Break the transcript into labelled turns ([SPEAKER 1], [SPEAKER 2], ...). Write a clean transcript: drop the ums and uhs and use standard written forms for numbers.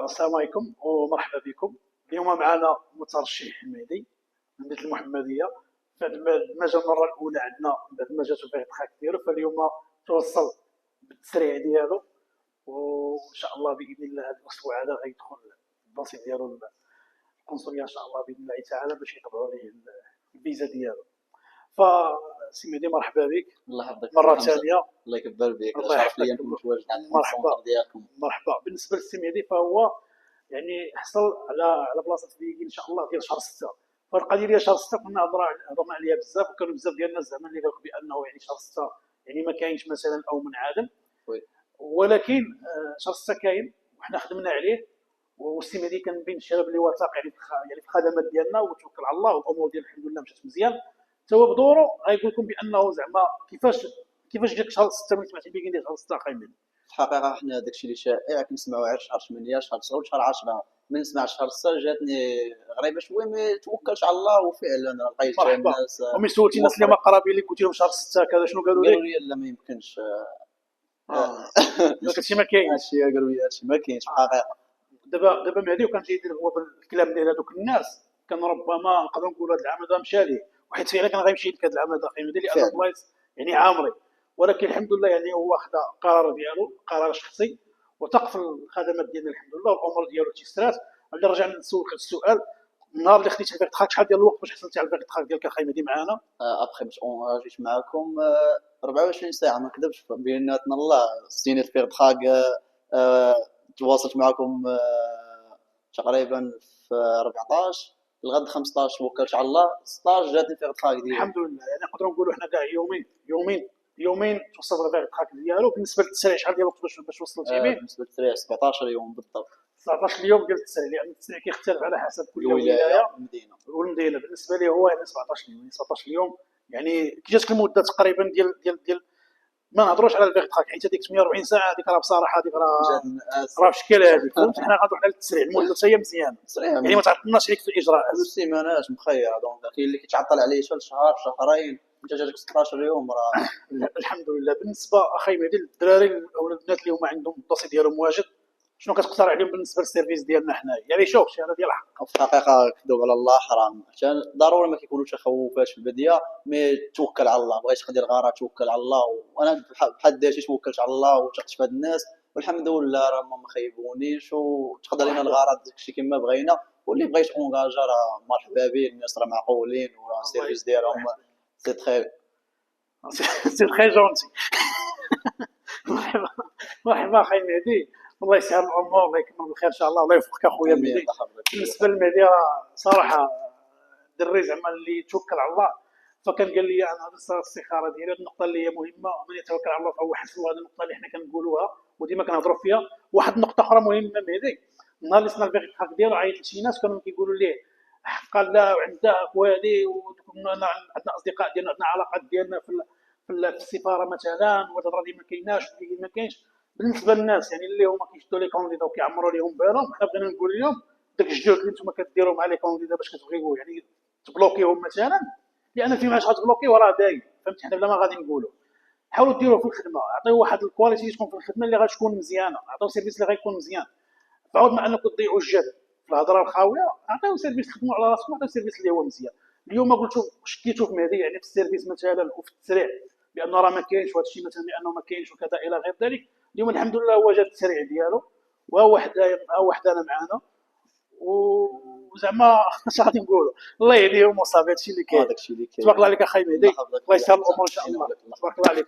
[SPEAKER 1] السلام عليكم ومرحبا بكم. اليوم معنا مترشح مهدي من مدينة المحمدية. بعد ما جا المرة الأولى عندنا، بعد ما جاتو فيه الضحك ديالو، فاليوم توصل بالتسريع ديالو، وإن شاء الله بإذن الله هذا الأسبوع هذا غيدخل الدوسي ديالو القنصلية إن شاء الله بإذن الله تعالى باش يطبعوا عليه الفيزا ديالو. فسي مهدي مرحبا بك
[SPEAKER 2] الله يحفظك
[SPEAKER 1] مرة
[SPEAKER 2] حمزة.
[SPEAKER 1] ثانية.
[SPEAKER 2] الله يكبر بك،
[SPEAKER 1] الله
[SPEAKER 2] شرف لي
[SPEAKER 1] يحفظك.
[SPEAKER 2] نكون متواجد عند
[SPEAKER 1] مرحبا
[SPEAKER 2] السونتر ديالكم.
[SPEAKER 1] مرحبا. بالنسبة للسي مهدي فهو يعني حصل على بلاصه في ان شاء الله ديال شهر 6. فالقضيه ديال شهر 6 كنا هضرنا عليها بزاف، وكانوا بزاف ديال الناس زعما اللي قالوا بانه يعني شهر 6 يعني ما كاينش مثلا او منعدم، ولكن شهر 6 كاين وحنا خدمنا عليه. والسي مهدي كان بين الشباب اللي واثق يعني في الخدمات ديالنا وتوكل على الله، والامور ديال الحمد لله مشات مزيان. حتى هو بدورو غايقول لكم بانه زعما كيفاش جاك شهر 6 ملي سمعتي بيه ديال شهر 6 قايمين.
[SPEAKER 2] الحقيقة حنا داكشي اللي شائع كنسمعو غير شهر 8 شهر 9 وشهر 10. من سمعت شهر 6 جاتني غريبة شوية، مي توكلت على الله وفعلا لقيت
[SPEAKER 1] مرحبا.
[SPEAKER 2] الناس.
[SPEAKER 1] ومن سولتي الناس اللي ما قرابين لك قلت لهم شهر 6 كذا شنو قالوا لك؟
[SPEAKER 2] قالوا لي لا ما يمكنش.
[SPEAKER 1] هادشي ما كاينش.
[SPEAKER 2] هادشي قالوا لي هادشي ما كاينش في الحقيقة.
[SPEAKER 1] دابا مهدي وكان تيدير هو بالكلام ديال هذوك الناس، كان ربما نقدروا نقولوا هذا العام هذا مشى ليه، وحيت فعلا كان غيمشي لك هذا العام هذا قيمه ديال لان البلايص يعني عامرين. ولكن الحمد لله يعني هو خدا قرار ديالو، قرار شخصي، وثق في الخدمات ديالنا الحمد لله، والامور ديالو تيسرات. غادي نرجع نسولك السؤال، النهار اللي خديتي الفيغ تراك شحال ديال الوقت باش حصلتي على الفيغ تراك ديالك اخي مهدي معانا؟
[SPEAKER 2] ابخي باش اونجيت معاكم 24 ساعة، ما نكذبش بيناتنا الله. سينيت فيغ تراك، تواصلت معكم تقريبا في 14 لغد 15 وكلت على الله. 16 جاتني فيغ تراك ديالي
[SPEAKER 1] الحمد لله. يعني نقدروا نقولوا حنا كاع يومين توصل الفيغ تراك ديالو. بالنسبه للتسريع شحال ديال الوقت باش وصلتي به؟
[SPEAKER 2] بالنسبة للتسريع 17 يوم بالضبط.
[SPEAKER 1] 19 يوم ديال التسريع، لان التسريع كيختلف على حسب كل
[SPEAKER 2] الولاية
[SPEAKER 1] والمدينه. بالنسبه لي هو يعني 17 يوم. 17 يوم يعني كي جاتك المده تقريبا ديال ما نهضروش على الفيغ تراك، حيت هذيك 48 ساعه هذيك راه بصراحه هذيك راه في شكل هذيك، فهمت. حنا غنروح على التسريع، المده هي مزيانه يعني ما تعطلناش عليك في الاجراءات.
[SPEAKER 2] 2 سيمانات مخيره، دونك كاين اللي كيتعطل عليه حتى شهر شهرين، انت جاتك 16 يوم راه
[SPEAKER 1] الحمد لله. بالنسبه اخي مهدي للدراري او البنات اللي هما عندهم الدوسي ديالهم واجد، شنو كتقترح عليهم بالنسبه للسيرفيس ديالنا حنايا؟ يعني شوف هذا ديال الحق
[SPEAKER 2] في الحقيقه كذوب على الله حرام، حتى ضروري ما كيكونوش تخوفات في البدايه، مي توكل على الله. بغيتي تدير غاره توكل على الله، وانا بحد ذاتي توكلت على الله وثقت في هاد الناس والحمد لله راه ما خيبونيش، وتقدر لنا الغاره داكشي كما بغينا. واللي بغيت اونغاجا راه مرحبا به، الناس راه معقولين وراه السيرفيس ديالهم سي تري
[SPEAKER 1] تري جونتي. مرحبا اخي مهدي، الله يسهل الامور، الله يكمل بالخير ان شاء الله، الله يوفقك اخويا مهدي. بالنسبه للمهدي راه صراحه الدري زعما اللي توكل على الله، فكان قال لي انا هذه الاستخاره ديالي، النقطه اللي هي مهمه، من يتوكل على الله فهو حسبه. هذه النقطه اللي حنا كنقولوها وديما كنهضروا فيها. واحد النقطه اخرى مهمه مهدي، النهار اللي صنع الفيغ تراك ديالو عيط لشي ناس كانوا كيقولوا ليه قال لا وعندك وهذه، وكنا عندنا اصدقاء ديالنا، عندنا علاقات ديالنا في السفاره مثلا، والهضره دي ما كايناش ما كاينش. بالنسبه للناس يعني اللي هما كيشدوا لي كونديدا وكيعمروا لهم بالهم، حنا بغينا نقول لهم داك الجهد اللي نتوما كديروا مع لي كونديدا باش كتبغيو يعني تبلوكيهم مثلا، لان فيما علاش غتبلوكيو راه باين، فهمت. حنا بلا ما غادي نقولوا حاولوا ديروه في الخدمه، عطيو واحد الكواليتي تكون في الخدمه اللي غتكون مزيانه، عطيو سيرفيس اللي غيكون مزيان. فعوض ما انكم تضيعوا الجهد في الهضره الخاويه، عطيو سيرفيس خدموا على راسكم، عطيو سيرفيس اللي هو مزيان. اليوم قلتوا شكيتوا في مهدي يعني في السيرفيس مثلا وفي التسريع بانه راه ما كاينش، وهذا الشيء مثلا بانه ما كاينش وكذا الى غير ذلك. اليوم الحمد لله هو جا التسريع ديالو، وهو وحدنا معنا، وزعما اش غادي نقولوا، الله يهديهم وصافي. هادشي اللي كاين.
[SPEAKER 2] داكشي اللي كاين.
[SPEAKER 1] تبارك الله عليك اخي مهدي، الله يسهل الامور ان شاء الله. تبارك الله عليك.